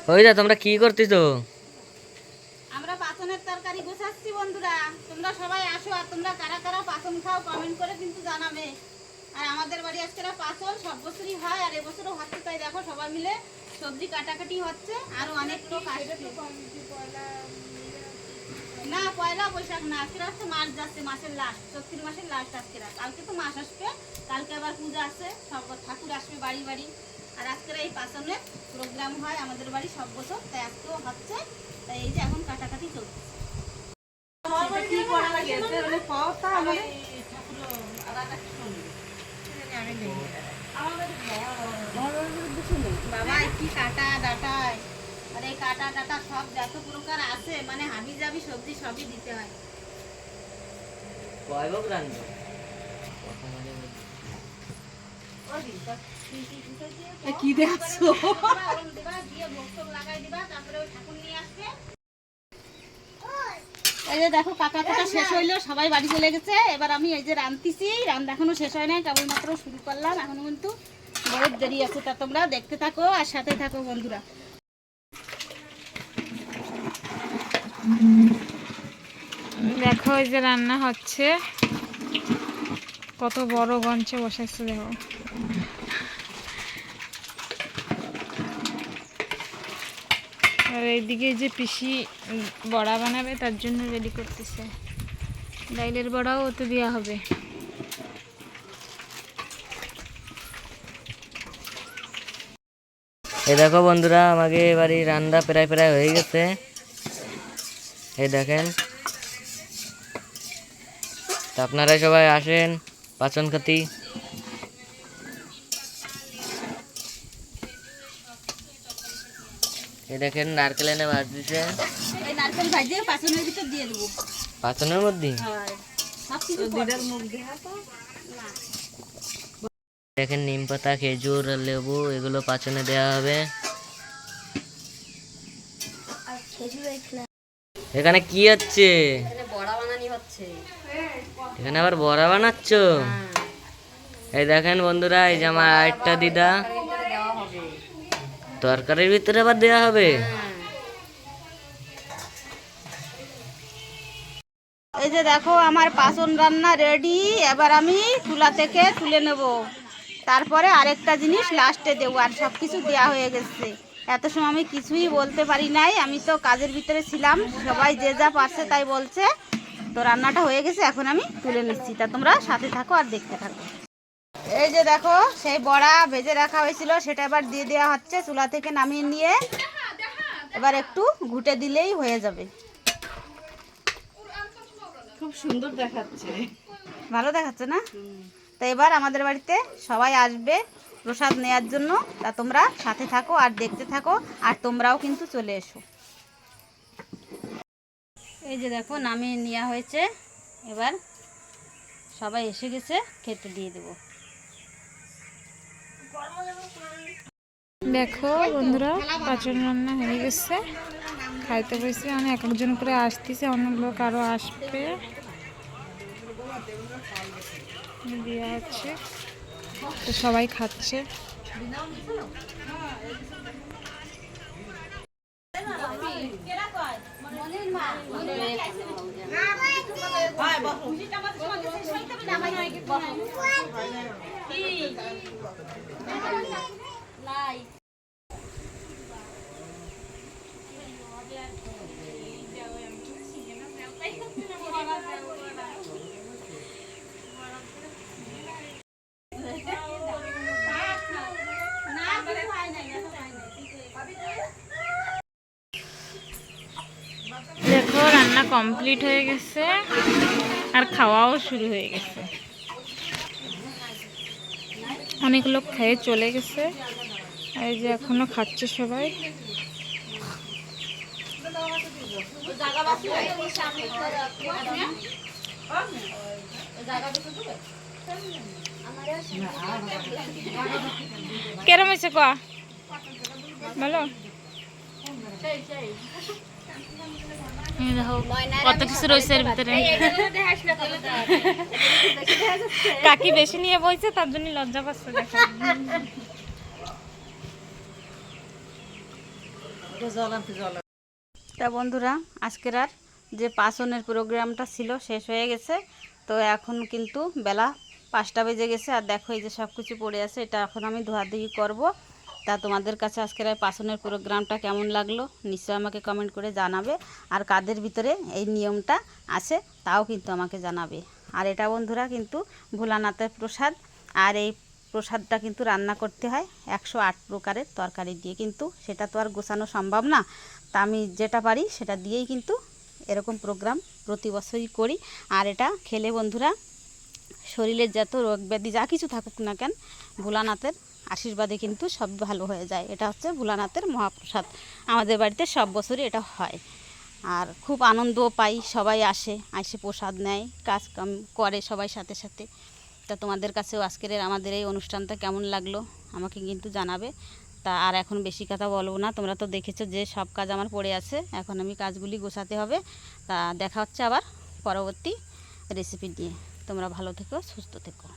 ওই যা তোমরা কি করতেছো? আমরা পাচনের তরকারি গোছাচ্ছি বন্ধুরা। তোমরা সবাই আসো, আর তোমরা কারা কারা পাচন খাও কমেন্ট করে কিন্তু জানাবে। আর আমাদের বাড়ি আজকে পাচন সব বছরই হয়, আর এবছরও হচ্ছে, তাই দেখো সবাই মিলে সবজি কাটাকাটি হচ্ছে। আরো অনেক লোক আসবে। না, পয়লা বৈশাখ না, আজকে হচ্ছে মাস যাচ্ছে, মাসের লাস্ট, চৈত্র মাসের লাস্ট আজকে। কালকে তো মাস আসবে, কালকে আবার পূজা আছে, সব ঠাকুর আসবে বাড়ি বাড়ি। আর আজকের এই পাচনের প্রোগ্রাম হয় আমাদের বাড়ি সব বছর, তাই আজকেও হচ্ছে। তাই এই যে এখন কাটাকাটি চলছে। বাবা কি কাটা ডাটায়, আর এই কাটা ডাটা সব যত প্রকার আছে, মানে হাবি জাবি সবজি সবই দিতে হয়। কি দেখছো? এই যে দেখো কাটা কাটা শেষ হইলো, সবাই বাড়ি চলে গেছে। এবার আমি এই যে রাঁধতেছি, রান্না এখনো শেষ হয় নাই, কেবলমাত্র শুরু করলাম, এখনো কিন্তু বহুত দেরি আছে। তা তোমরা দেখতে থাকো আর সাথে থাকো বন্ধুরা। দেখো এই যে রান্না হচ্ছে, কত বড় গঞ্চে বসাচ্ছে দেখো। আর এইদিকে যে পিসি বড়া বানাবে, তার জন্য রেডি করতেছে। ডাইলের বড়াও ওতে দেওয়া হবে। এই দেখো বন্ধুরা, আমাকে বাড়ি রান্না প্রায় প্রায় হয়ে গেছে। এই দেখেন, তা আপনারা সবাই আসেন পাচন খাতি। এই দেখেন নারকেল এনে ভাজ দিছে, এই নারকেল ভাজে পাচনের ভিতর দিয়ে দেবো। পাচনের মধ্যে দেখেন নিম পাতা, খেজুর, লেবু এগুলো পাচনে দেওয়া হবে। এখানে কি হচ্ছে? বড়া বানানি হচ্ছে। এখানে আবার বড়া বানাচ্ছ? এই দেখেন বন্ধুরা, এই যে আমার আরেকটা দিদা, তরকারির ভিতরে আবার দেওয়া হবে। এই যে দেখো আমার পাচন রান্না রেডি। এবার আমি চুলা থেকে তুলে নেব, তারপরে আরেকটা জিনিস লাস্টে দেবো। আর সব কিছু দেওয়া হয়ে গেছে। এত সময় আমি কিছুই বলতে পারি নাই, আমি তো কাজের ভিতরে ছিলাম। সবাই যে যা পারছে তাই বলছে। তো রান্নাটা হয়ে গেছে, এখন আমি তুলে নিচ্ছি। তা তোমরা সাথে থাকো আর দেখতে থাকো। এই যে দেখো সেই বড়া ভেজে রাখা হয়েছিল, সেটা এবার দিয়ে দেওয়া হচ্ছে। চুলা থেকে নামিয়ে নিয়ে এবার একটু ঘুটে দিলেই হয়ে যাবে। খুব সুন্দর দেখাচ্ছে, ভালো দেখাচ্ছে না? তো এবার আমাদের বাড়িতে সবাই আসবে প্রসাদ নেয়ার জন্য। তা তোমরা সাথে থাকো আর দেখতে থাকো, আর তোমরাও কিন্তু চলে এসো। এই যে দেখো নামিয়ে নেওয়া হয়েছে, এবার সবাই এসে গেছে, খেতে দিয়ে দেবো। দেখো বন্ধুরা, পাচন রান্না হয়ে গেছে, খাইতে বসে। মানে এক একজন করে আসতেছে, অনেক লোক আরো আসবে। দেওয়া হচ্ছে, তো সবাই খাচ্ছে। দেখো রান্না কমপ্লিট হয়ে গেছে, আর খাওয়াও শুরু হয়ে গেছে। অনেক লোক খেয়ে চলে গেছে, এই যে এখনো খাচ্ছে সবাই। কেরম হয়েছে কা বলো? কত কিছু রয়েছে এর ভিতরে। কাকি বেশি নিয়ে বইছে, তার জন্য লজ্জা পাচ্ছে। দেখো তা বন্ধুরা, আজকের আর যে পাসনের প্রোগ্রামটা ছিল শেষ হয়ে গেছে। তো এখন কিন্তু বেলা 5টা বেজে গেছে। আর দেখো এই যে সব কিছু পড়ে আছে, এটা এখন আমি ধোয়াধুয়ি করব। তা তোমাদের কাছে আজকের এই পাসনের প্রোগ্রামটা কেমন লাগলো নিশ্চয়ই আমাকে কমেন্ট করে জানাবে। আর কাদের ভিতরে এই নিয়মটা আছে তাও কিন্তু আমাকে জানাবে। আর এটা বন্ধুরা কিন্তু ভোলানাথের প্রসাদ। আর এই প্রসাদটা কিন্তু রান্না করতে হয় 108 প্রকারের তরকারি দিয়ে, কিন্তু সেটা তো আর গোছানো সম্ভব না। তা আমি যেটা পারি সেটা দিয়েই কিন্তু এরকম প্রোগ্রাম প্রতি বছরই করি। আর এটা খেলে বন্ধুরা শরীরের যত রোগ ব্যাধি যা কিছু থাকুক না কেন, ভোলানাথের আশীর্বাদে কিন্তু সব ভালো হয়ে যায়। এটা হচ্ছে ভোলানাথের মহাপ্রসাদ। আমাদের বাড়িতে সব বছরই এটা হয়। আর খুব আনন্দও পাই, সবাই আসে প্রসাদ নেয়, কাজ কাম করে সবাই সাথে সাথে। তা তোমাদের কাছেও আজকের আমাদের এই অনুষ্ঠানটা কেমন লাগলো আমাকে কিন্তু জানাবে। তা আর এখন বেশি কথা বলবো না, তোমরা তো দেখেছো যে সব কাজ আমার পড়ে আছে, এখন আমি কাজগুলি গোছাতে হবে। তা দেখা হচ্ছে আবার পরবর্তী রেসিপি নিয়ে। তোমরা ভালো থেকো, সুস্থ থেকো।